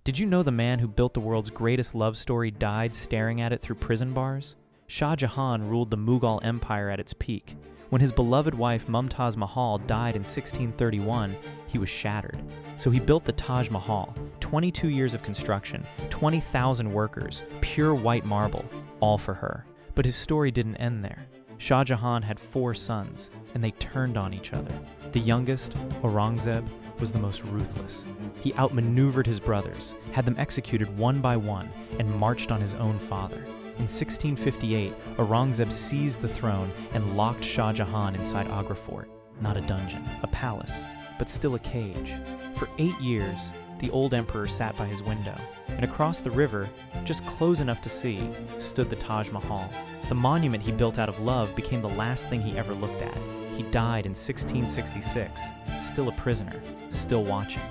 Did you know the man who built the world's greatest love story died staring at it through prison bars? Shah Jahan ruled the Mughal Empire at its peak. When his beloved wife Mumtaz Mahal died in 1631, he was shattered. So he built the Taj Mahal, 22 years of construction, 20,000 workers, pure white marble, all for her. But his story didn't end there. Shah Jahan had 4 sons, and they turned on each other. The youngest, Aurangzeb, was the most ruthless. He outmaneuvered his brothers, had them executed one by one, and marched on his own father. In 1658, Aurangzeb seized the throne and locked Shah Jahan inside Agra Fort. Not a dungeon, a palace, but still a cage. For 8 years, the old emperor sat by his window, and across the river, just close enough to see, stood the Taj Mahal. The monument he built out of love became the last thing he ever looked at. He died in 1666, still a prisoner, still watching.